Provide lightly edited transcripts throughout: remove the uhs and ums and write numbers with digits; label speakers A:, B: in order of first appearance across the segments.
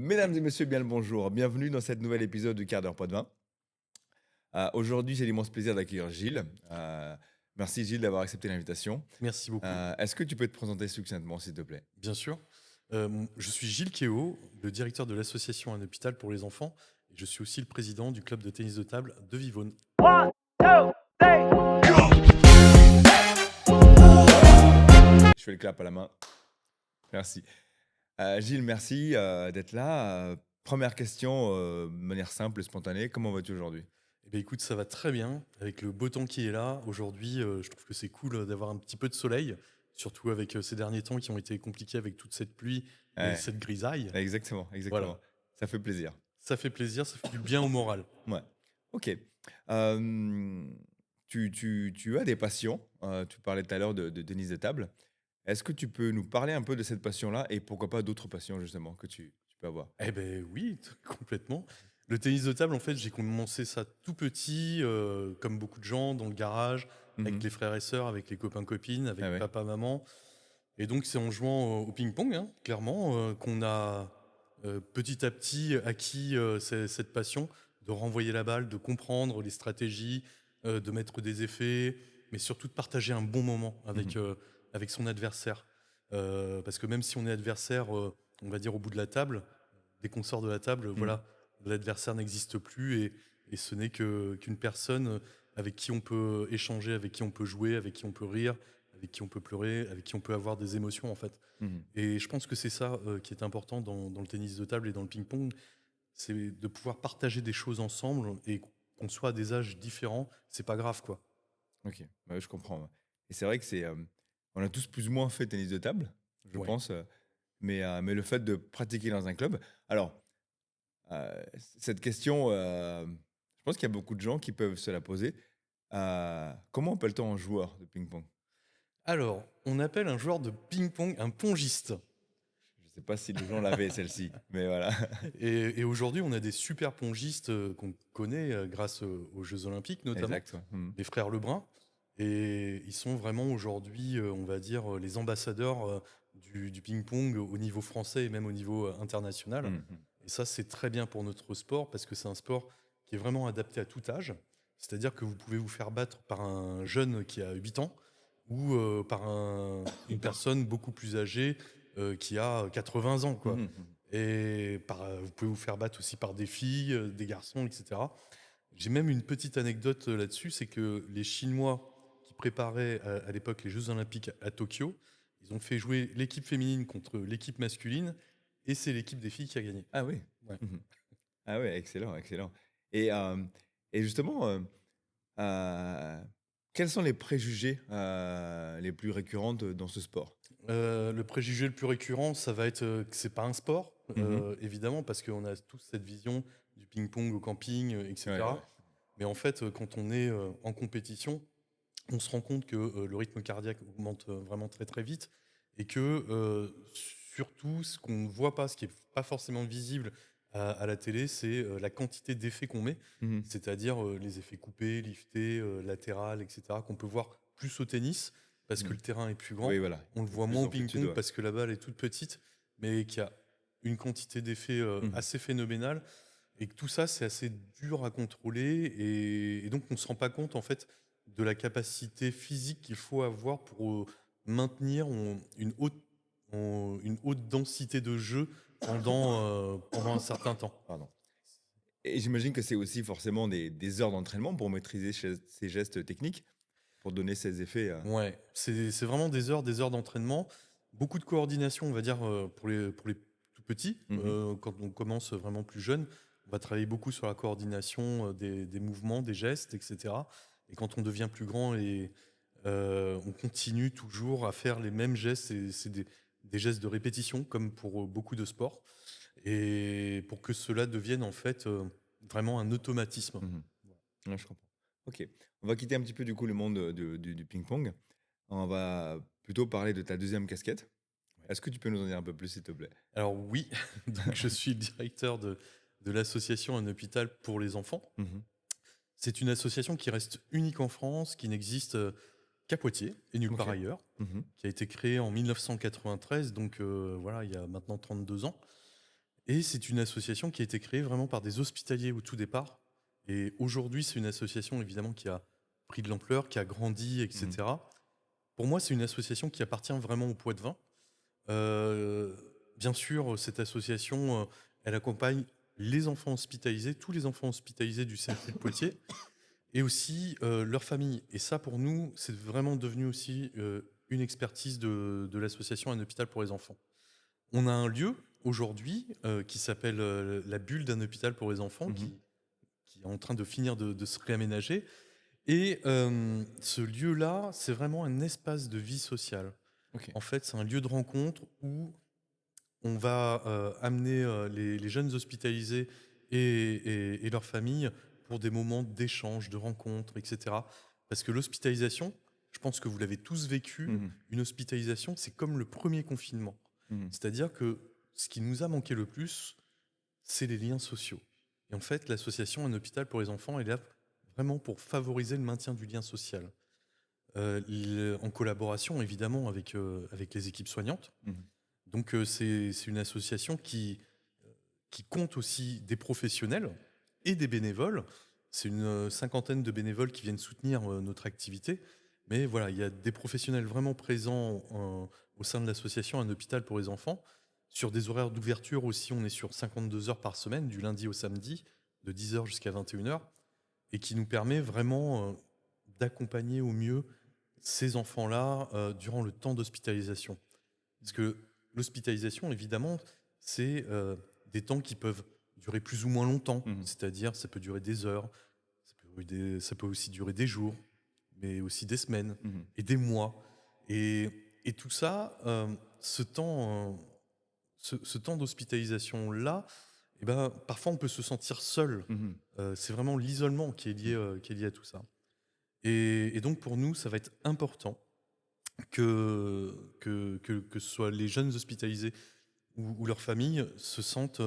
A: Mesdames et messieurs, bien le bonjour. Bienvenue dans cet nouvel épisode du quart d'heure pas de vin. Aujourd'hui, j'ai l'immense plaisir d'accueillir Gilles. Merci Gilles d'avoir accepté l'invitation.
B: Merci beaucoup.
A: Est-ce que tu peux te présenter succinctement, s'il te plaît?
B: Bien sûr. Je suis Gilles Kéo, le directeur de l'association Un hôpital pour les enfants. Et je suis aussi le président du club de tennis de table de Vivonne.
A: Je fais le clap à la main. Merci. Gilles, merci d'être là. Première question, de manière simple et spontanée. Comment vas-tu aujourd'hui?
B: Eh bien, écoute, ça va très bien avec le beau temps qui est là. Aujourd'hui, je trouve que c'est cool d'avoir un petit peu de soleil, surtout avec ces derniers temps qui ont été compliqués avec toute cette pluie et
A: Ouais,
B: cette grisaille.
A: exactement, exactement.
B: Voilà,
A: Ça fait plaisir.
B: ça fait plaisir, ça fait du bien au moral.
A: Ouais. Ok. Tu as des passions. Tu parlais tout à l'heure de tennis de table. Est-ce que tu peux nous parler un peu de cette passion-là et pourquoi pas d'autres passions justement que tu peux avoir?
B: Eh ben oui, complètement. Le tennis de table, en fait, j'ai commencé ça tout petit, comme beaucoup de gens, dans le garage, avec
A: Mhm.
B: les frères et sœurs, avec les copains-copines,
A: Ah
B: avec
A: ouais.
B: papa, maman. Et donc, c'est en jouant au ping-pong, hein, clairement, qu'on a petit à petit acquis cette passion de renvoyer la balle, de comprendre les stratégies, de mettre des effets, mais surtout de partager un bon moment
A: Mhm.
B: avec son adversaire. Parce que même si on est adversaire, on va dire au bout de la table, dès qu'on sort de la table,
A: Mhm.
B: voilà, l'adversaire n'existe plus et ce n'est qu'une personne avec qui on peut échanger, avec qui on peut jouer, avec qui on peut rire, avec qui on peut pleurer, avec qui on peut avoir des émotions en fait.
A: Mhm.
B: Et je pense que c'est ça qui est important dans le tennis de table et dans le ping-pong, c'est de pouvoir partager des choses ensemble et qu'on soit à des âges différents, c'est pas grave quoi.
A: Ok, ouais, je comprends. Ouais. Et c'est vrai que on a tous plus ou moins fait tennis de table, je
B: Ouais.
A: pense. Mais le fait de pratiquer dans un club. Alors, cette question, je pense qu'il y a beaucoup de gens qui peuvent se la poser. Comment appelle-t-on un joueur de ping-pong?
B: Alors, on appelle un joueur de ping-pong un pongiste.
A: Je ne sais pas si les gens l'avaient celle-ci, mais voilà.
B: Et aujourd'hui, on a des super pongistes qu'on connaît grâce aux Jeux Olympiques notamment,
A: Exact. Ouais. Mhm.
B: les frères Lebrun. Et ils sont vraiment aujourd'hui, on va dire, les ambassadeurs du ping-pong au niveau français et même au niveau international.
A: Mhm.
B: Et ça, c'est très bien pour notre sport parce que c'est un sport qui est vraiment adapté à tout âge. C'est-à-dire que vous pouvez vous faire battre par un jeune qui a 8 ans ou par une personne beaucoup plus âgée qui a 80 ans, quoi.
A: Mhm.
B: Et vous pouvez vous faire battre aussi par des filles, des garçons, etc. J'ai même une petite anecdote là-dessus, c'est que les Chinois qui préparaient à l'époque les Jeux Olympiques à Tokyo, ils ont fait jouer l'équipe féminine contre l'équipe masculine, et c'est l'équipe des filles qui a gagné.
A: Ah oui.
B: Ouais.
A: Mhm. Ah ouais, excellent, excellent. Et, euh, et justement, euh, quels sont les préjugés les plus récurrents dans ce sport?
B: Le préjugé le plus récurrent, ça va être que c'est pas un sport,
A: Mhm.
B: évidemment, parce qu'on a tous cette vision du ping-pong au camping,
A: Ouais,
B: etc.
A: ouais.
B: Mais en fait, quand on est en compétition, on se rend compte que le rythme cardiaque augmente vraiment très très vite et que surtout ce qu'on ne voit pas, ce qui est pas forcément visible à la télé, c'est la quantité d'effets qu'on met,
A: Mhm.
B: c'est-à-dire les effets coupés, liftés, latéral, etc. qu'on peut voir plus au tennis parce que
A: Mhm.
B: le terrain est plus
A: Oui,
B: grand.
A: voilà.
B: On le
A: Il faut
B: voit
A: plus
B: moins au
A: d'amplitude,
B: ping-pong
A: ouais.
B: parce que la balle est toute petite, mais qu'il y a une quantité d'effets
A: Mhm.
B: assez phénoménale et que tout ça, c'est assez dur à contrôler et donc on ne se rend pas compte en fait de la capacité physique qu'il faut avoir pour maintenir une haute densité de jeu pendant un certain temps.
A: Pardon. Et j'imagine que c'est aussi forcément des heures d'entraînement pour maîtriser ces gestes techniques, pour donner ces effets.
B: Ouais, c'est vraiment des heures d'entraînement, beaucoup de coordination, on va dire, pour les tout petits.
A: Mhm.
B: Quand on commence vraiment plus jeune, on va travailler beaucoup sur la coordination des mouvements, des gestes, etc. Et quand on devient plus grand et on continue toujours à faire les mêmes gestes, c'est des gestes de répétition, comme pour beaucoup de sports, et pour que cela devienne en fait vraiment un automatisme.
A: Mhm. Ouais, je comprends. Ok. On va quitter un petit peu du coup le monde du ping-pong. On va plutôt parler de ta deuxième casquette.
B: Ouais.
A: Est-ce que tu peux nous en dire un peu plus, s'il te plaît?
B: Alors oui, donc je suis le directeur de l'association Un hôpital pour les enfants.
A: Mhm.
B: C'est une association qui reste unique en France, qui n'existe qu'à Poitiers et nulle
A: Ok.
B: part ailleurs,
A: Mhm.
B: qui a été créée en 1993, donc voilà, il y a maintenant 32 ans. Et c'est une association qui a été créée vraiment par des hospitaliers au tout départ. Et aujourd'hui, c'est une association évidemment qui a pris de l'ampleur, qui a grandi,
A: Mhm.
B: etc. Pour moi, c'est une association qui appartient vraiment au Poids-de-Vin. Euh, Bien sûr, cette association, elle accompagne les enfants hospitalisés, tous les enfants hospitalisés du CHU de Poitiers, et aussi leurs familles. Et ça, pour nous, c'est vraiment devenu aussi une expertise de l'association Un hôpital pour les enfants. On a un lieu aujourd'hui qui s'appelle la bulle d'un hôpital pour les enfants,
A: Mhm.
B: qui est en train de finir de se réaménager. Et ce lieu-là, c'est vraiment un espace de vie sociale.
A: Ok.
B: En fait, c'est un lieu de rencontre où on va amener les jeunes hospitalisés et leurs familles pour des moments d'échange, de rencontre, etc. Parce que l'hospitalisation, je pense que vous l'avez tous vécu,
A: Mhm.
B: une hospitalisation, c'est comme le premier confinement.
A: Mhm.
B: C'est-à-dire que ce qui nous a manqué le plus, c'est les liens sociaux. Et en fait, l'association Un hôpital pour les enfants est là vraiment pour favoriser le maintien du lien social. En collaboration évidemment avec les équipes soignantes.
A: Mhm.
B: Donc c'est une association qui compte aussi des professionnels et des bénévoles. C'est une cinquantaine de bénévoles qui viennent soutenir notre activité. Mais voilà, il y a des professionnels vraiment présents au sein de l'association Un hôpital pour les enfants. Sur des horaires d'ouverture aussi, on est sur 52 heures par semaine, du lundi au samedi, de 10 heures jusqu'à 21 heures, et qui nous permet vraiment d'accompagner au mieux ces enfants-là durant le temps d'hospitalisation. Parce que l'hospitalisation, évidemment, c'est des temps qui peuvent durer plus ou moins longtemps.
A: Mhm.
B: C'est-à-dire, ça peut durer des heures, ça peut aussi durer des jours, mais aussi des semaines
A: Mhm.
B: et des mois. Et tout ça, ce temps d'hospitalisation-là, eh ben, parfois on peut se sentir seul.
A: Mhm.
B: C'est vraiment l'isolement qui est lié à tout ça. Et donc pour nous, ça va être important que ce soit les jeunes hospitalisés ou leurs familles se sentent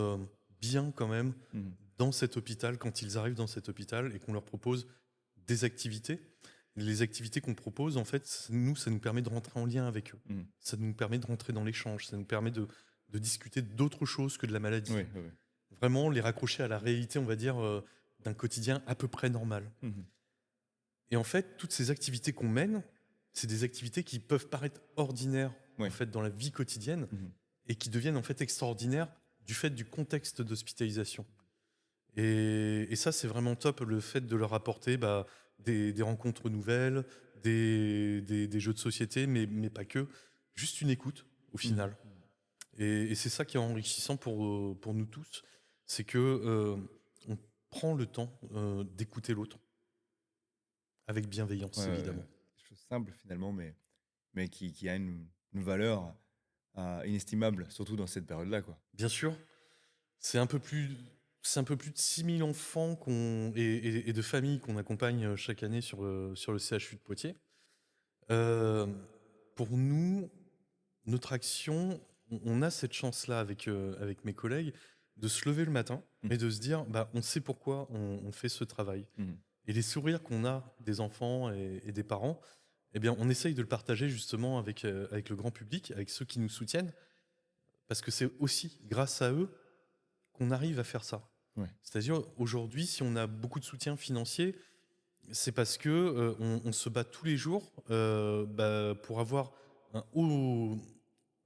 B: bien quand même
A: Mhm.
B: dans cet hôpital quand ils arrivent dans cet hôpital et qu'on leur propose des activités. Les activités qu'on propose, en fait, nous, ça nous permet de rentrer en lien avec eux.
A: Mhm.
B: Ça nous permet de rentrer dans l'échange. Ça nous permet de discuter d'autres choses que de la maladie.
A: Oui, oui, oui.
B: Vraiment les raccrocher à la réalité, on va dire, d'un quotidien à peu près normal.
A: Mhm.
B: Et en fait, toutes ces activités qu'on mène, c'est des activités qui peuvent paraître ordinaires en
A: Oui.
B: fait dans la vie quotidienne
A: Mhm.
B: et qui deviennent en fait extraordinaires du fait du contexte d'hospitalisation. Et ça, c'est vraiment top, le fait de leur apporter des rencontres nouvelles, des jeux de société, mais pas que, juste une écoute au
A: Mhm.
B: final. Et c'est ça qui est enrichissant pour nous tous, c'est que on prend le temps d'écouter l'autre avec
A: Ouais,
B: bienveillance,
A: ouais, ouais.
B: évidemment.
A: Des choses simples finalement, mais qui a une valeur inestimable, surtout dans cette période-là, quoi.
B: Bien sûr, c'est un peu plus, c'est un peu plus de 6000 enfants et de familles qu'on accompagne chaque année sur le CHU de Poitiers. Euh, pour nous, notre action, on a cette chance-là avec mes collègues de se lever le matin
A: Mhm.
B: et de se dire, bah, on sait pourquoi on fait ce travail.
A: Mhm.
B: Et les sourires qu'on a des enfants et des parents, eh bien, on essaye de le partager justement avec le grand public, avec ceux qui nous soutiennent, parce que c'est aussi grâce à eux qu'on arrive à faire ça.
A: Ouais.
B: C'est-à-dire, aujourd'hui, si on a beaucoup de soutien financier, c'est parce que on se bat tous les jours pour avoir un haut,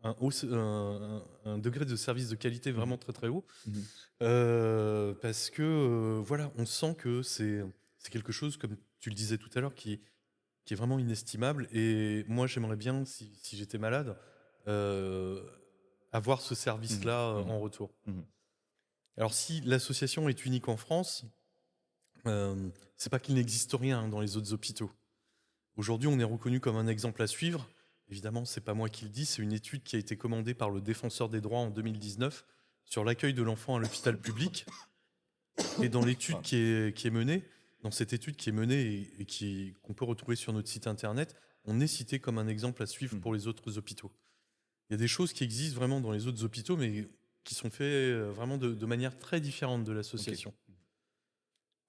B: un degré de service de qualité
A: Mhm.
B: vraiment très très haut.
A: Mhm.
B: Parce que voilà, on sent que c'est quelque chose, comme tu le disais tout à l'heure, qui est vraiment inestimable. Et moi, j'aimerais bien, si j'étais malade, euh, avoir ce
A: Mhm.
B: service-là
A: Mhm.
B: en retour.
A: Mhm.
B: Alors, si l'association est unique en France, c'est pas qu'il n'existe rien dans les autres hôpitaux. Aujourd'hui, on est reconnu comme un exemple à suivre. Évidemment, c'est pas moi qui le dis, c'est une étude qui a été commandée par le Défenseur des droits en 2019 sur l'accueil de l'enfant à l'hôpital public. Et dans l'étude
A: Pardon.
B: qui est menée, dans cette étude qui est menée qu'on peut retrouver sur notre site internet, on est cité comme un exemple à suivre
A: Mhm.
B: pour les autres hôpitaux. Il y a des choses qui existent vraiment dans les autres hôpitaux, mais qui sont faites vraiment de manière très différente de
A: Ok.
B: l'association.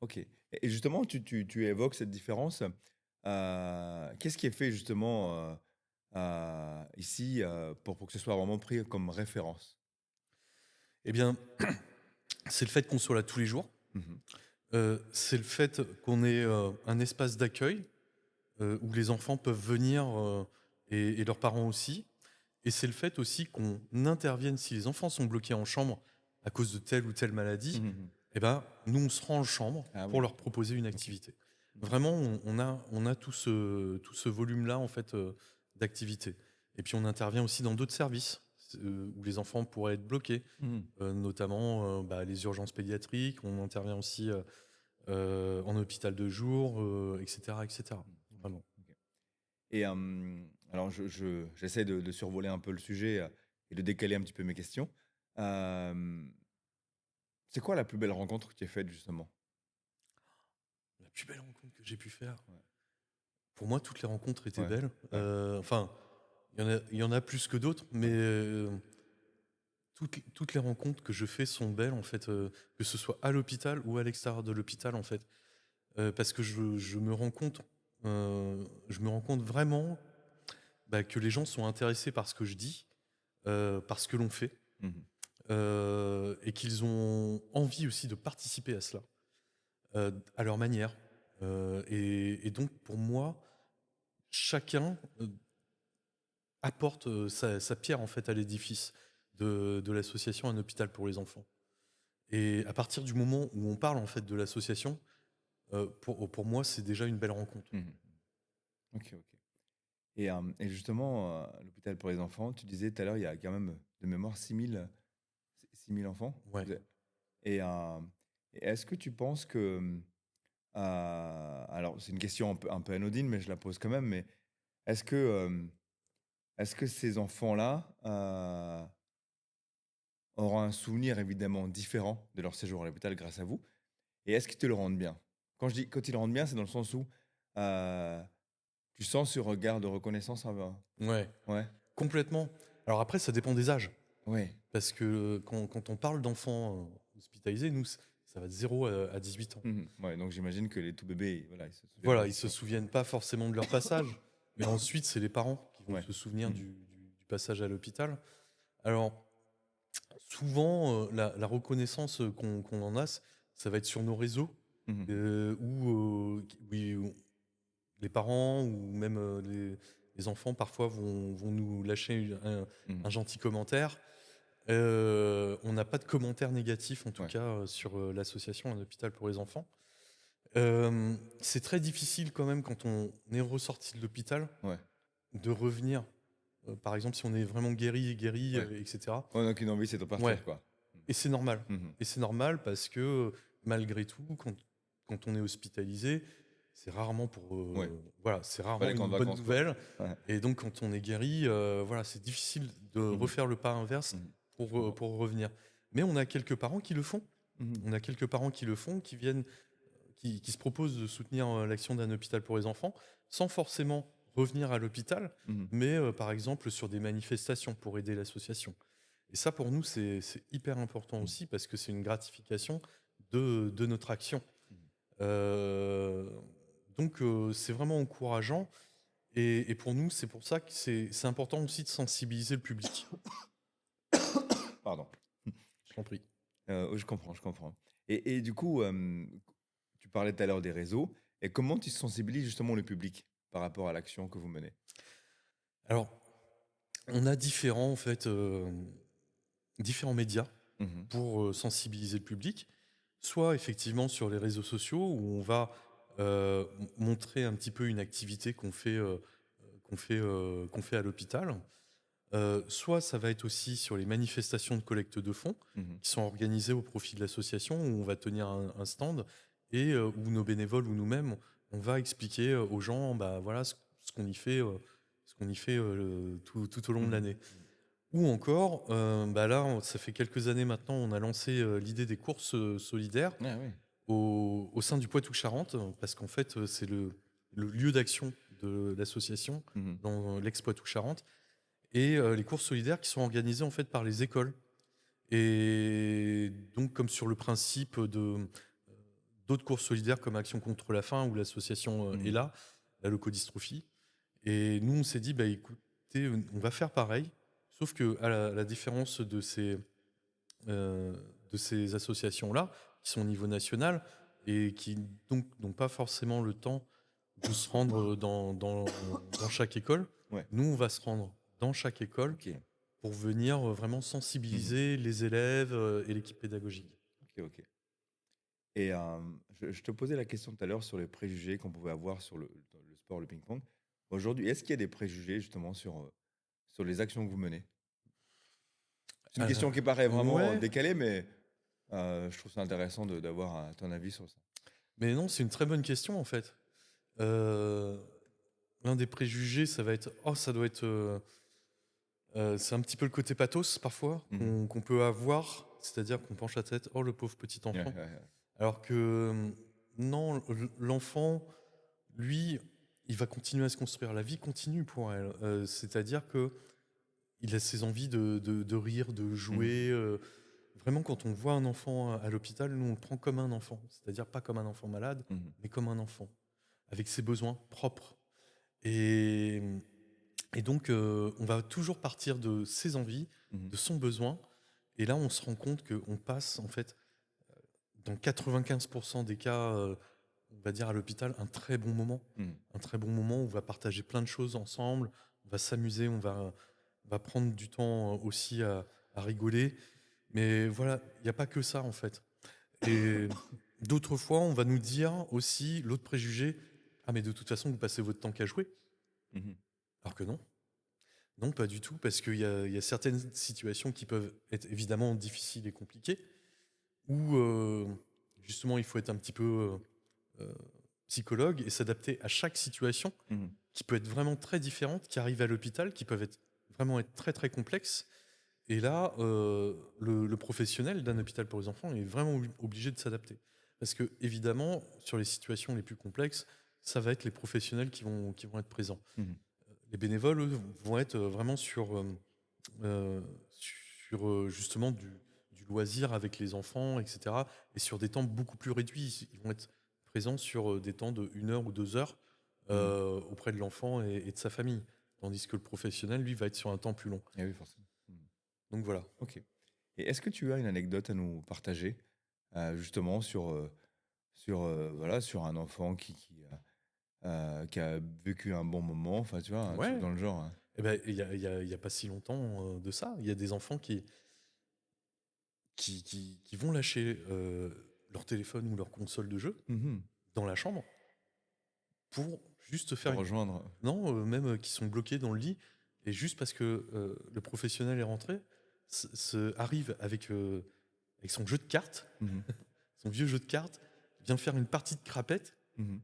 A: Ok. Et justement, tu évoques cette différence. Qu'est-ce qui est fait justement ici pour que ce soit vraiment pris comme référence?
B: Eh bien, c'est le fait qu'on soit là tous les jours.
A: Mhm.
B: C'est le fait qu'on ait un espace d'accueil où les enfants peuvent venir et leurs parents aussi. Et c'est le fait aussi qu'on intervienne si les enfants sont bloqués en chambre à cause de telle ou telle maladie.
A: Mhm.
B: Eh ben, nous, on se rend en chambre
A: Ah
B: pour
A: oui,
B: leur proposer une
A: ok.
B: activité.
A: Mhm.
B: Vraiment, on a tout ce volume-là en fait d'activités. Et puis on intervient aussi dans d'autres services où les enfants pourraient être bloqués,
A: Mhm.
B: notamment les urgences pédiatriques. On intervient aussi en hôpital de jour, etc., etc.
A: Ok,
B: Vraiment.
A: ok. Et alors, j'essaie de survoler un peu le sujet et de décaler un petit peu mes questions. Euh, c'est quoi la plus belle rencontre que tu as faite, justement?
B: La plus belle rencontre que j'ai pu faire.
A: Ouais,
B: Pour moi, toutes les rencontres étaient
A: ouais,
B: belles.
A: ouais.
B: Enfin, il y en a plus que d'autres, mais
A: Ouais.
B: toutes les rencontres que je fais sont belles, en fait, que ce soit à l'hôpital ou à l'extérieur de l'hôpital, en fait. Parce que je me rends compte vraiment que les gens sont intéressés par ce que je dis, par ce que l'on fait,
A: Mhm.
B: et qu'ils ont envie aussi de participer à cela, à leur manière. Et donc, pour moi, chacun apporte sa pierre en fait à l'édifice de l'association Un hôpital pour les enfants. Et à partir du moment où on parle en fait de l'association, pour moi, c'est déjà une belle rencontre.
A: Mhm. Ok, ok. Et justement, l'hôpital pour les enfants, tu disais tout à l'heure, il y a quand même de mémoire 6 000 enfants.
B: Ouais.
A: Et, et est-ce que tu penses que... alors, c'est une question un peu anodine, mais je la pose quand même. Mais est-ce que, euh, est-ce que ces enfants-là auront un souvenir évidemment différent de leur séjour à l'hôpital grâce à vous? Et est-ce qu'ils te le rendent bien? Quand je dis quand ils le rendent bien, c'est dans le sens où euh, tu sens ce regard de reconnaissance envers.
B: Ouais,
A: Ouais,
B: complètement. Alors après, ça dépend des âges.
A: ouais.
B: Parce que quand on parle d'enfants hospitalisés, nous, ça va de 0 à 18 ans.
A: Mhm. Ouais, donc j'imagine que les tout bébés, voilà, ils se souviennent pas
B: Voilà, ils se
A: forcément.
B: souviennent pas forcément de leur passage, mais ensuite, c'est les parents qui vont
A: Ouais.
B: se souvenir
A: Mhm.
B: du passage à l'hôpital. Alors, souvent, la reconnaissance qu'on en a, ça va être sur nos réseaux,
A: Mhm.
B: où les parents ou même les enfants parfois vont nous lâcher
A: Mhm.
B: un gentil commentaire. On n'a pas de commentaires négatifs, en tout
A: Ouais.
B: cas, sur l'association Un hôpital pour les enfants. C'est très difficile quand même quand on est ressorti de l'hôpital
A: Ouais.
B: de revenir. Par exemple, si on est vraiment guéri,
A: Ouais.
B: etc.
A: Ouais, donc une envie, c'est de
B: Ouais,
A: partir, quoi.
B: et c'est normal.
A: Mhm.
B: Et c'est normal parce que malgré tout, quand on est hospitalisé, c'est rarement
A: Ouais.
B: voilà, c'est
A: C'est pas
B: rarement
A: les camps
B: une
A: de
B: bonne
A: vacances, quoi.
B: nouvelle.
A: Ouais.
B: Et donc, quand on est guéri, voilà, c'est difficile de
A: Mhm.
B: refaire le pas inverse
A: Mhm. Je comprends.
B: pour revenir. Mais on a quelques parents qui le font.
A: Mhm.
B: On a quelques parents qui le font, qui viennent, qui se proposent de soutenir l'action d'un hôpital pour les enfants, sans forcément revenir à l'hôpital,
A: Mhm.
B: mais par exemple sur des manifestations pour aider l'association. Et ça, pour nous, c'est hyper important
A: Mhm.
B: aussi parce que c'est une gratification de notre action.
A: Mhm.
B: Euh, donc, c'est vraiment encourageant. Et pour nous, c'est pour ça que c'est important aussi de sensibiliser le public.
A: Pardon.
B: Je t'en prie.
A: Je comprends, je comprends. Et du coup, tu parlais tout à l'heure des réseaux. Et comment tu sensibilises justement le public par rapport à l'action que vous menez?
B: Alors, on a différents, en fait, différents médias
A: Mhm.
B: pour sensibiliser le public. Soit effectivement sur les réseaux sociaux où on va montrer un petit peu une activité qu'on fait à l'hôpital. Soit ça va être aussi sur les manifestations de collecte de fonds
A: Mhm.
B: qui sont organisées au profit de l'association, où on va tenir un stand et où nos bénévoles ou nous-mêmes, on va expliquer aux gens voilà, ce qu'on y fait, tout au long de
A: Mhm.
B: l'année. Ou encore, là, ça fait quelques années maintenant, on a lancé l'idée des courses solidaires
A: Ah oui.
B: au sein du Poitou-Charentes, parce qu'en fait, c'est le lieu d'action de l'association
A: Mhm.
B: dans l'ex-Poitou-Charentes, et les courses solidaires qui sont organisées en fait par les écoles. Et donc, comme sur le principe d'autres courses solidaires comme Action contre la faim ou l'association
A: Mhm.
B: ELA, la leucodystrophie. Et nous, on s'est dit, écoutez, on va faire pareil, sauf que à la différence euh, de ces associations-là, qui sont au niveau national et qui donc n'ont pas forcément le temps de se rendre dans chaque école.
A: Ouais.
B: Nous, on va se rendre dans chaque école
A: Ok.
B: pour venir vraiment
A: Mhm.
B: sensibiliser les élèves et l'équipe pédagogique.
A: Ok, ok. Et je te posais la question tout à l'heure sur les préjugés qu'on pouvait avoir sur dans le sport, le ping-pong. Aujourd'hui, est-ce qu'il y a des préjugés justement sur les actions que vous menez? C'est une
B: Euh,
A: question qui paraît vraiment
B: ouais,
A: décalée, mais je trouve ça intéressant d'avoir ton avis sur ça.
B: mais non, c'est une très bonne question en fait. Euh, L'un des préjugés, ça va être, oh, ça doit être, c'est un petit peu le côté pathos parfois
A: Mhm.
B: qu'on peut avoir, c'est-à-dire qu'on penche la tête, oh le pauvre petit
A: Ouais,
B: enfant.
A: ouais, ouais.
B: Alors que non, l'enfant, lui, il va continuer à se construire. La vie continue pour elle. C'est-à-dire que il a ses envies de rire, de
A: Mhm.
B: jouer. Vraiment, quand on voit un enfant à l'hôpital, nous, on le prend comme un enfant. C'est-à-dire pas comme un enfant malade,
A: Mhm.
B: mais comme un enfant, avec ses besoins propres. Et, et donc, on va toujours partir de ses envies,
A: Mhm.
B: de son besoin. Et là, on se rend compte qu'on passe, en fait, dans 95% des cas, on va dire à l'hôpital, un très bon moment.
A: Mhm.
B: Un très bon moment où on va partager plein de choses ensemble, on va s'amuser, on va prendre du temps aussi à rigoler. Mais voilà, il n'y a pas que ça en fait. Et d'autres fois, on va nous dire aussi, l'autre préjugé, ah mais de toute façon, vous passez votre temps qu'à jouer.
A: Mhm.
B: Alors que non. Non, pas du tout, parce qu'il y a certaines situations qui peuvent être évidemment difficiles et compliquées, où justement il faut être un petit peu euh, psychologue et s'adapter à chaque situation
A: Mhm.
B: qui peut être vraiment très différente, qui arrive à l'hôpital, qui peuvent vraiment être très très complexes. Et là, le professionnel d'un hôpital pour les enfants est vraiment obligé de s'adapter. Parce que, évidemment, sur les situations les plus complexes, ça va être les professionnels qui vont être présents.
A: Mhm.
B: Les bénévoles, eux, vont être vraiment euh, justement du loisir avec les enfants, etc. Et sur des temps beaucoup plus réduits. Ils vont être présents sur des temps de 1 heure ou 2 heures
A: Mhm.
B: auprès de l'enfant et de sa famille. Tandis que le professionnel, lui, va être sur un temps plus long.
A: Eh oui, forcément. Mhm.
B: Donc voilà.
A: Ok. Et est-ce que tu as une anecdote à nous partager justement voilà, sur un enfant qui a vécu un bon moment, enfin tu vois, un truc
B: Ouais.
A: dans le genre, hein.
B: Eh ben, il y a pas si longtemps de ça, il y a des enfants qui vont lâcher leur téléphone ou leur console de jeu
A: Mhm.
B: dans la chambre pour juste faire
A: Pour
B: une...
A: rejoindre.
B: Non, même qui sont bloqués dans le lit, et juste parce que le professionnel est rentré, arrive avec son jeu de cartes,
A: Mhm.
B: son vieux jeu de cartes, vient faire une partie de crapette,
A: Mhm.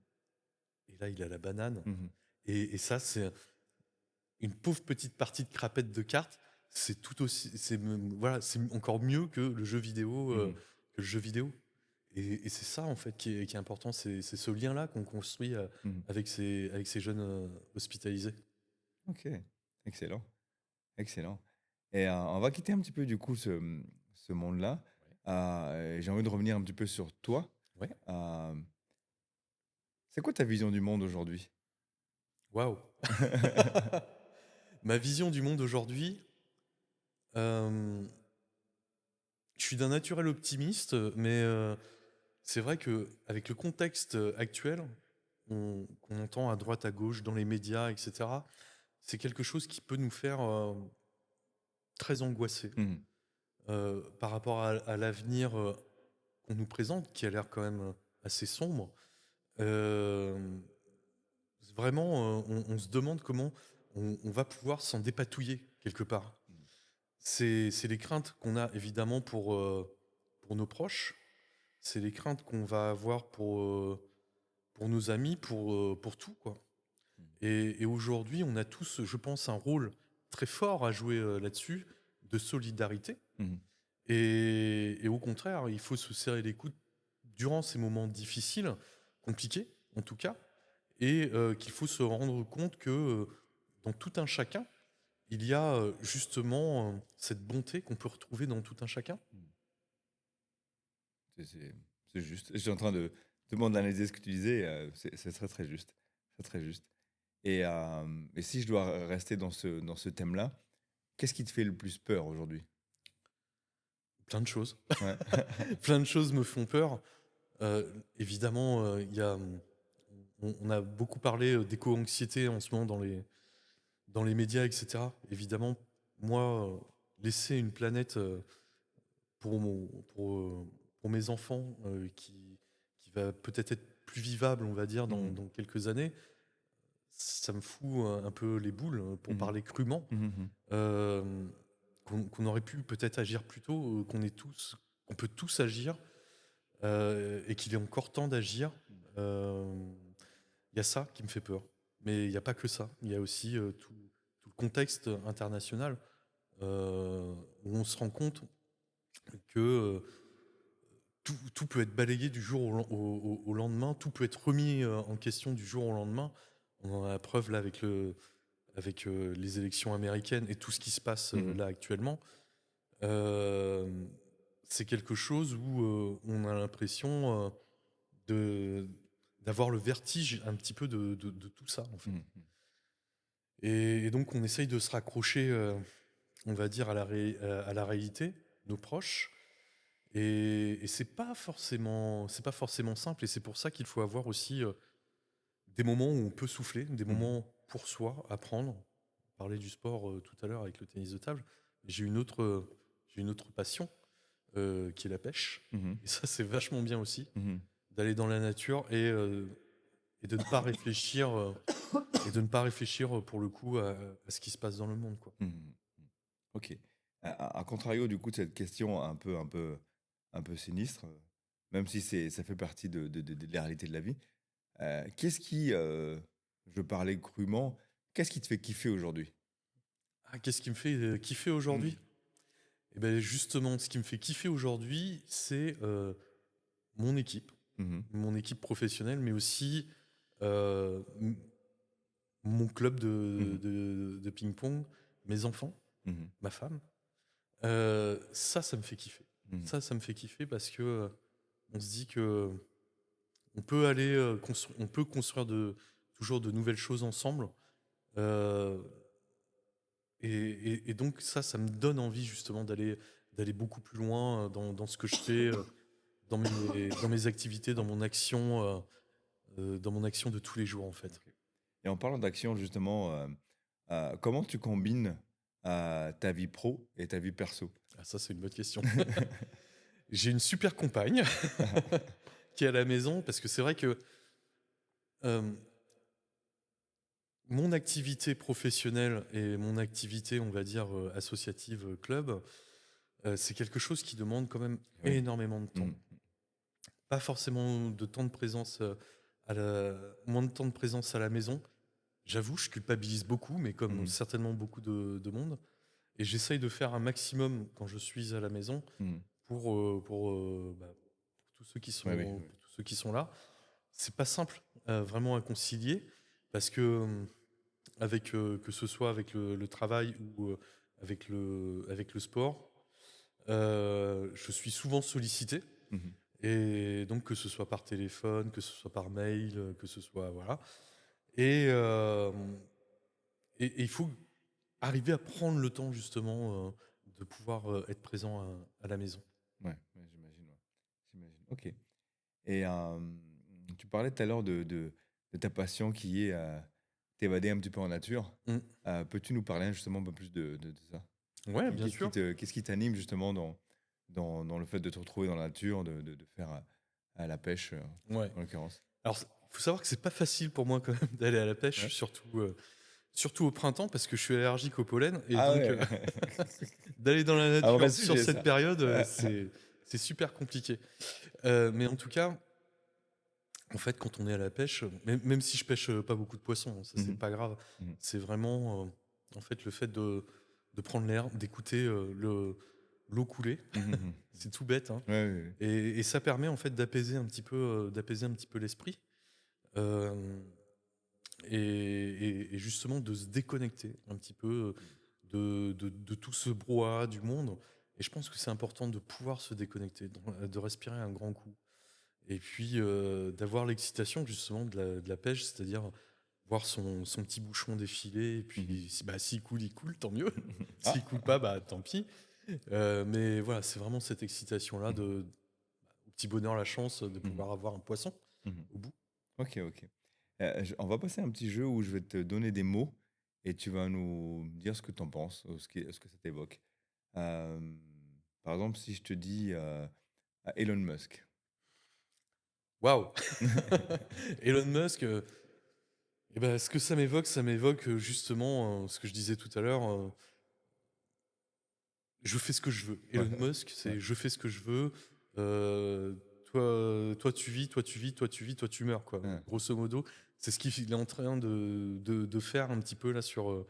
B: et là il a la banane.
A: Mhm.
B: Et ça, c'est une pauvre petite partie de crapette de cartes, c'est tout aussi, voilà, c'est encore mieux que le jeu vidéo,
A: Mhm.
B: Et c'est ça en fait qui est important, c'est ce lien-là qu'on construit
A: Mhm.
B: avec ces jeunes hospitalisés.
A: Ok, excellent, excellent. Et on va quitter un petit peu du coup ce monde-là. J'ai envie de revenir un petit peu sur toi.
B: Ouais.
A: Euh, c'est quoi ta vision du monde aujourd'hui?
B: Waouh. Ma vision du monde aujourd'hui, euh, je suis d'un naturel optimiste, mais c'est vrai que avec le contexte actuel, qu'on entend à droite, à gauche, dans les médias, etc., c'est quelque chose qui peut nous faire très angoissés
A: Mhm.
B: par rapport à l'avenir qu'on nous présente, qui a l'air quand même assez sombre. Euh, Vraiment, on se demande comment on va pouvoir s'en dépatouiller quelque part. C'est les craintes qu'on a évidemment pour nos proches, c'est les craintes qu'on va avoir pour nos amis, pour tout, quoi. Et aujourd'hui, on a tous, je pense, un rôle très fort à jouer là-dessus, de solidarité.
A: Mhm.
B: Et au contraire, il faut se serrer les coudes durant ces moments difficiles, compliqués en tout cas, et qu'il faut se rendre compte que dans tout un chacun, il y a justement cette bonté qu'on peut retrouver dans tout un chacun.
A: Mhm. C'est juste. Je suis en train de d'analyser ce que tu disais. C'est très très juste. C'est très juste. Et si je dois rester dans ce thème-là, qu'est-ce qui te fait le plus peur aujourd'hui?
B: Plein de choses.
A: Ouais.
B: Plein de choses me font peur. Évidemment, on a beaucoup parlé d'éco-anxiété en ce moment dans les médias, etc. Évidemment, moi, laisser une planète pour, mon, pour mes enfants qui va peut-être être plus vivable, on va dire,
A: Mhm.
B: dans quelques années, ça me fout un peu les boules, pour
A: Mhm.
B: parler crûment.
A: Mhm.
B: Euh, qu'on aurait pu peut-être agir plus tôt, qu'on peut tous agir, et qu'il est encore temps d'agir. Il y a ça qui me fait peur. Mais il n'y a pas que ça. Il y a aussi tout le contexte international, où on se rend compte que tout peut être balayé du jour au lendemain, tout peut être remis en question du jour au lendemain. On en a la preuve là avec les élections américaines et tout ce qui se passe
A: Mhm.
B: là actuellement. Euh, c'est quelque chose où on a l'impression de d'avoir le vertige un petit peu de tout ça en fait.
A: Mhm.
B: Et donc on essaye de se raccrocher, on va dire, à la réalité, nos proches. Et c'est pas forcément simple. Et c'est pour ça qu'il faut avoir aussi des moments où on peut souffler, des
A: Mhm.
B: moments pour soi, apprendre. On parlait du sport tout à l'heure avec le tennis de table. J'ai une autre passion qui est la pêche.
A: Mhm.
B: Et ça, c'est vachement bien aussi,
A: Mhm.
B: d'aller dans la nature et de ne pas réfléchir, pour le coup à ce qui se passe dans le monde, quoi.
A: Mhm. Ok. À contrario, du coup, de cette question un peu sinistre, même si ça fait partie de la réalité de la vie, qu'est-ce qui, je parlais crûment, qu'est-ce qui te fait kiffer aujourd'hui?
B: Ah, qu'est-ce qui me fait kiffer
A: Mm.
B: aujourd'hui? Et ben justement, ce qui me fait kiffer aujourd'hui, c'est mon équipe,
A: Mhm.
B: mon équipe professionnelle, mais aussi euh, m- mon club
A: Mhm.
B: de ping-pong, mes enfants,
A: Mhm.
B: ma femme. Ça me fait kiffer.
A: Mhm.
B: Ça me fait kiffer parce que on se dit que on peut aller on peut construire toujours de nouvelles choses ensemble. Euh, et donc ça me donne envie justement d'aller beaucoup plus loin dans ce que je fais, dans mes activités, dans mon action de tous les jours en fait.
A: Ok. Et en parlant d'action, justement, comment tu combines ta vie pro et ta vie perso?
B: Ah, ça c'est une bonne question. J'ai une super compagne qui est à la maison parce que c'est vrai que euh, mon activité professionnelle et mon activité, on va dire, associative club, c'est quelque chose qui demande quand même
A: Oui.
B: énormément de temps.
A: Mhm.
B: Pas forcément de temps de présence moins de temps de présence à la maison. J'avoue, je culpabilise beaucoup, mais comme
A: Mhm.
B: certainement beaucoup de monde. Et j'essaye de faire un maximum quand je suis à la maison
A: Mhm.
B: pour tous ceux
A: Ouais, oui, oui.
B: pour tous ceux qui sont là. C'est pas simple, vraiment à concilier, parce que que ce soit avec le travail ou avec le sport, je suis souvent sollicité.
A: Mhm.
B: Et donc, que ce soit par téléphone, que ce soit par mail, que ce soit. Voilà. Et, euh, et il faut arriver à prendre le temps, justement, de pouvoir être présent à la maison.
A: Ouais, ouais, j'imagine. Ouais. J'imagine. Ok. Et tu parlais tout à l'heure de ta passion qui est t'évader un petit peu en nature.
B: Mm.
A: Peux-tu nous parler justement un peu plus de ça?
B: Ouais, bien sûr.
A: Qu'est-ce qui t'anime justement dans le fait de te retrouver dans la nature, de faire la pêche,
B: Ouais.
A: en l'occurrence?
B: Alors, il faut savoir que c'est pas facile pour moi, quand même, d'aller à la pêche,
A: Ouais.
B: surtout au printemps, parce que je suis allergique au pollen. Et
A: Ah
B: donc,
A: ouais.
B: d'aller dans la
A: Un vrai
B: nature sur
A: sujet,
B: cette
A: ça.
B: période, c'est super compliqué. Mais en tout cas, en fait, quand on est à la pêche, même si je pêche pas beaucoup de poissons, hein, ça c'est
A: Mhm.
B: pas grave.
A: Mhm.
B: C'est vraiment en fait le fait de prendre l'air, d'écouter l'eau couler.
A: Mhm. Mhm.
B: C'est tout bête, hein.
A: Ouais, ouais, ouais.
B: Et ça permet en fait d'apaiser un petit peu l'esprit, euh, et justement de se déconnecter un petit peu de tout ce brouhaha du monde. Et je pense que c'est important de pouvoir se déconnecter, de respirer un grand coup. Et puis d'avoir l'excitation justement de la pêche, c'est-à-dire voir son petit bouchon défiler. Et
A: Mhm.
B: puis s'il coule, tant mieux.
A: Ah,
B: S'il coule pas, bah tant pis. Mais voilà, c'est vraiment cette excitation-là
A: Mhm.
B: au petit bonheur, la chance de
A: Mhm.
B: pouvoir avoir un poisson
A: Mhm.
B: au bout.
A: Ok, ok. On va passer à un petit jeu où je vais te donner des mots et tu vas nous dire ce que tu en penses, ou ce que ça t'évoque. Euh, Par exemple, si je te dis Elon Musk.
B: Waouh! Elon Musk, eh ben, ce que ça m'évoque justement ce que je disais tout à l'heure. Je fais ce que je veux.
A: Ouais,
B: Elon Musk,
A: ouais.
B: c'est je fais ce que je veux. euh, toi tu vis, toi tu vis, toi tu vis, toi tu meurs, quoi.
A: Ouais.
B: Grosso modo, c'est ce qu'il est en train de faire un petit peu là sur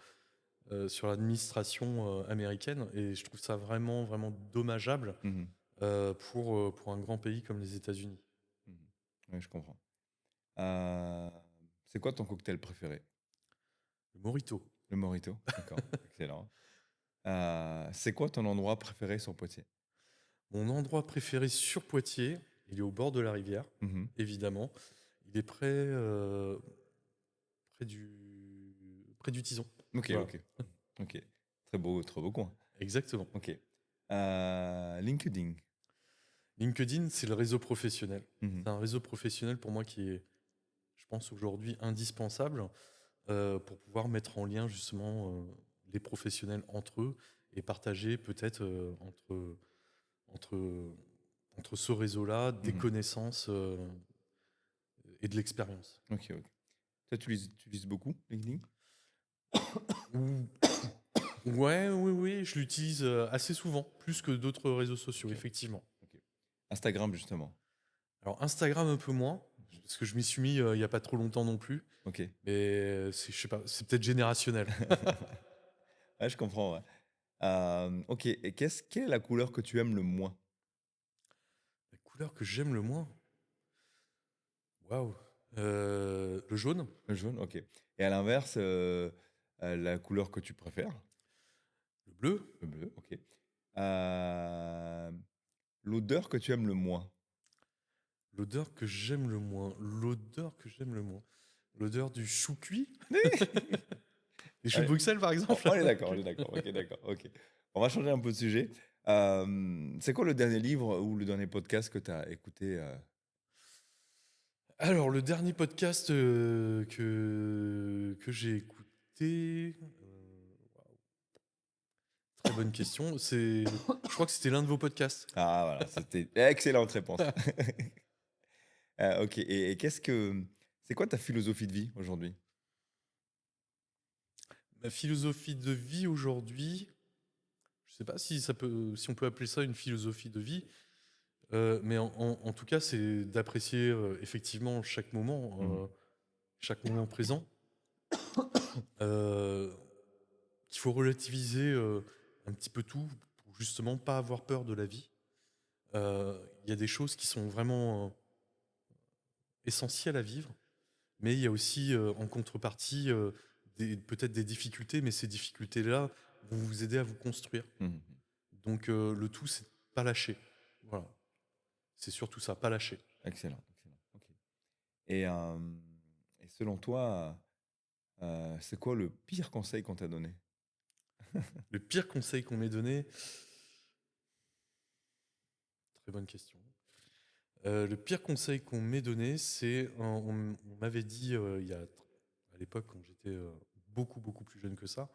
B: l'administration américaine. Et je trouve ça vraiment, vraiment dommageable
A: Mhm.
B: pour un grand pays comme les États-Unis.
A: Mhm. Ouais, je comprends. Euh, c'est quoi ton cocktail préféré?
B: Le Morito.
A: Le Morito, d'accord, excellent. C'est quoi ton endroit préféré sur Poitiers?
B: Mon endroit préféré sur Poitiers, il est au bord de la rivière,
A: Mhm.
B: évidemment. Il est près du Tison.
A: Ok,
B: Voilà,
A: ok, ok. Très beau coin.
B: exactement.
A: Ok. LinkedIn.
B: LinkedIn, c'est le réseau professionnel.
A: Mhm.
B: C'est un réseau professionnel pour moi qui est, je pense, aujourd'hui indispensable pour pouvoir mettre en lien justement les professionnels entre eux et partager peut-être entre, entre ce réseau-là des
A: Mhm.
B: connaissances et de l'expérience.
A: Ok, ok. Toi, tu utilises beaucoup LinkedIn?
B: Ou- Ouais, oui, oui, je l'utilise assez souvent, plus que d'autres réseaux sociaux,
A: Ok,
B: effectivement.
A: ok. Instagram, justement.
B: Alors Instagram un peu moins, parce que je m'y suis mis il n'y a pas trop longtemps non plus,
A: Ok.
B: mais je sais pas, c'est peut-être générationnel.
A: Ouais, je comprends, ouais. Ok, et quelle est la couleur que tu aimes le moins?
B: La couleur que j'aime le moins, waouh, le jaune,
A: Le jaune, ok. Et à l'inverse, la couleur que tu préfères?
B: le bleu,
A: Le bleu, ok. Euh, L'odeur que tu aimes le moins?
B: l'odeur que j'aime le moins, l'odeur que j'aime le moins, l'odeur du chou cuit, des choux de
A: Allez,
B: Bruxelles par exemple.
A: on est d'accord, on est d'accord. Ok, d'accord, ok. On va changer un peu de sujet. C'est quoi le dernier livre ou le dernier podcast que tu as écouté
B: Alors le dernier podcast que j'ai écouté, très bonne question, je crois que c'était l'un de vos podcasts.
A: Ah, voilà, c'était excellente réponse. Ok, et c'est quoi ta philosophie de vie aujourd'hui?
B: Ma philosophie de vie aujourd'hui, je sais pas si on peut appeler ça une philosophie de vie, mais en tout cas, c'est d'apprécier effectivement
A: Mhm,
B: chaque moment présent. Euh, Qu'il faut relativiser un petit peu tout pour justement pas avoir peur de la vie. Il y a des choses qui sont vraiment essentielles à vivre, mais il y a aussi en contrepartie peut-être des difficultés, mais ces difficultés-là vont vous aider à vous construire.
A: mhm.
B: Donc le tout, c'est de pas lâcher. Voilà, c'est surtout ça, pas lâcher.
A: Excellent, excellent. Ok. Et, euh, et selon toi, c'est quoi le pire conseil qu'on t'a donné?
B: Le pire conseil qu'on m'ait donné, très bonne question. Le pire conseil qu'on m'ait donné, on m'avait dit à l'époque quand j'étais beaucoup plus jeune que ça.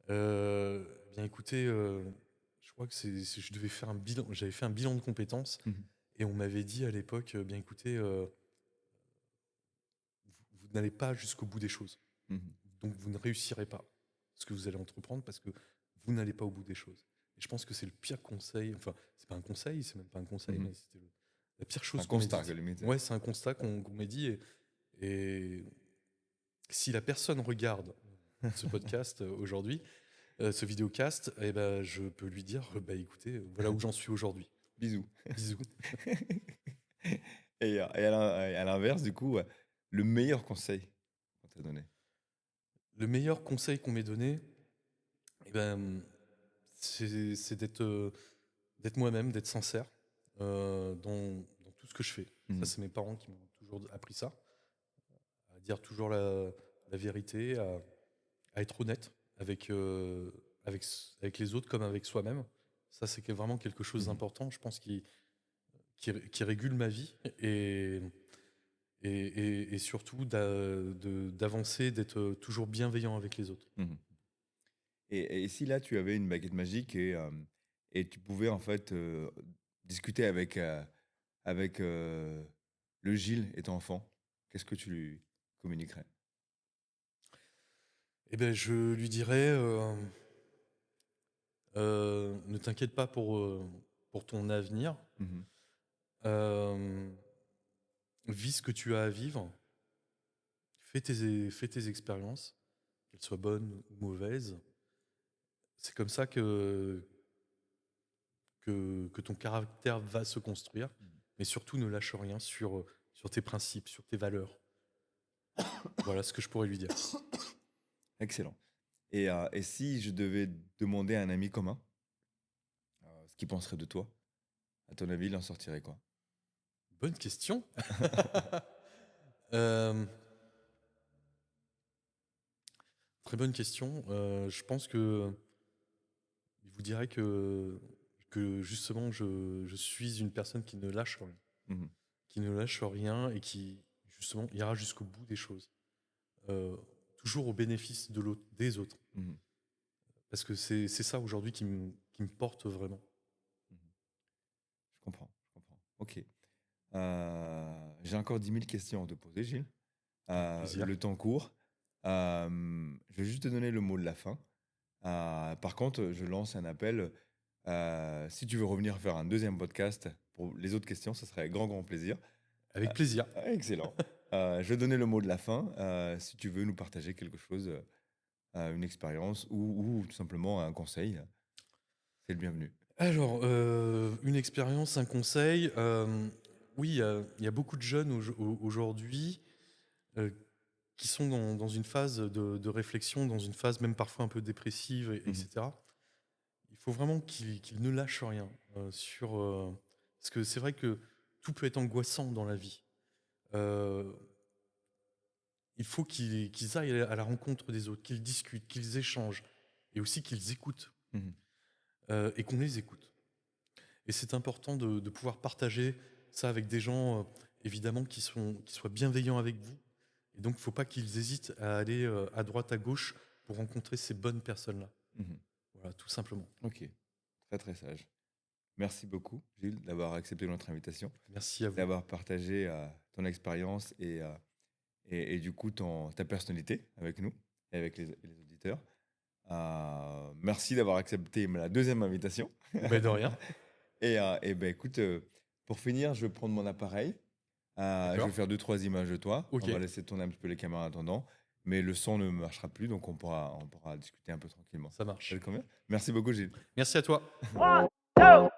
B: Bien écoutez, je crois que je devais faire un bilan, j'avais fait un bilan de compétences
A: Mhm,
B: et on m'avait dit à l'époque, bien écoutez, vous n'allez pas jusqu'au bout des choses,
A: mhm,
B: donc vous ne réussirez pas ce que vous allez entreprendre parce que vous n'allez pas au bout des choses. Et je pense que c'est le pire conseil. Enfin, c'est pas un conseil, c'est même pas un conseil,
A: mhm.
B: mais c'était la pire
A: Un
B: chose qu'on m'ait
A: constat, que
B: dit.
A: limite.
B: Ouais, c'est un constat qu'on m'ait dit et si la personne regarde ce podcast aujourd'hui, ce vidéocast, eh ben, je peux lui dire, bah écoutez, voilà où j'en suis aujourd'hui.
A: Bisous.
B: Bisous.
A: Et à l'inverse, du coup, le meilleur conseil qu'on t'a donné?
B: Le meilleur conseil qu'on m'ait donné, eh ben, c'est d'être moi-même, d'être sincère dans tout ce que je fais. Ça,
A: Mhm,
B: c'est mes parents qui m'ont toujours appris ça, à dire toujours la vérité, à être honnête avec les autres comme avec soi-même. Ça, c'est vraiment quelque chose
A: Mhm.
B: d'important, je pense, qui régule ma vie et surtout d'avancer, d'être toujours bienveillant avec les autres.
A: Mhm. Et si là, tu avais une baguette magique et tu pouvais en fait discuter avec le Gilles étant enfant, qu'est-ce que tu lui communiquerais?
B: Eh ben, je lui dirais, ne t'inquiète pas pour ton avenir.
A: Mhm.
B: Euh, Vis ce que tu as à vivre. Fais tes expériences, qu'elles soient bonnes ou mauvaises. C'est comme ça que ton caractère va se construire.
A: Mhm.
B: Mais surtout, ne lâche rien sur tes principes, sur tes valeurs. Voilà ce que je pourrais lui dire.
A: Excellent. Et si je devais demander à un ami commun ce qu'il penserait de toi, à ton avis, il en sortirait quoi?
B: Bonne question. Euh, Très bonne question. Je pense que il vous dirait que justement, je suis une personne qui ne lâche rien.
A: Mhm.
B: Qui ne lâche rien et qui, justement, ira jusqu'au bout des choses. Euh, Toujours au bénéfice des autres.
A: Mhm.
B: Parce que c'est ça aujourd'hui qui me porte vraiment.
A: Mhm. Je comprends, je comprends. Ok. J'ai encore 10 000 questions à te poser, Gilles.
B: Avec plaisir.
A: Le temps court. Je vais juste te donner le mot de la fin. Par contre, je lance un appel. Si tu veux revenir faire un deuxième podcast pour les autres questions, ce serait avec grand, grand plaisir.
B: Avec plaisir.
A: Excellent. Je vais donner le mot de la fin. Si tu veux nous partager quelque chose, une expérience ou tout simplement un conseil, c'est le bienvenu.
B: Alors, une expérience, un conseil. Oui, il y a beaucoup de jeunes aujourd'hui euh, qui sont dans une phase de réflexion, dans une phase même parfois un peu dépressive,
A: Mhm.
B: etc. Il faut vraiment qu'ils ne lâchent rien parce que c'est vrai que tout peut être angoissant dans la vie. Euh, il faut qu'ils aillent à la rencontre des autres, qu'ils discutent, qu'ils échangent et aussi qu'ils écoutent
A: Mhm.
B: et qu'on les écoute. Et c'est important de pouvoir partager ça avec des gens, évidemment, qui soient bienveillants avec vous. Et donc, il ne faut pas qu'ils hésitent à aller à droite, à gauche pour rencontrer ces bonnes personnes-là.
A: Mhm.
B: Voilà, tout simplement.
A: Ok, très très sage. Merci beaucoup, Gilles, d'avoir accepté notre invitation,
B: Merci à vous.
A: d'avoir partagé ton expérience et du coup ta personnalité avec nous et avec les auditeurs. Merci d'avoir accepté la deuxième invitation.
B: Ben, de rien.
A: Et ben écoute, pour finir, je vais prendre mon appareil. Je vais
B: D'accord.
A: faire deux, trois images de toi. On
B: Ok,
A: va laisser tourner un petit peu les caméras en attendant. Mais le son ne marchera plus, donc on pourra discuter un peu tranquillement.
B: ça
A: Ça
B: marche.
A: te convient? Merci beaucoup, Gilles.
B: Merci à toi.
C: 1, 2,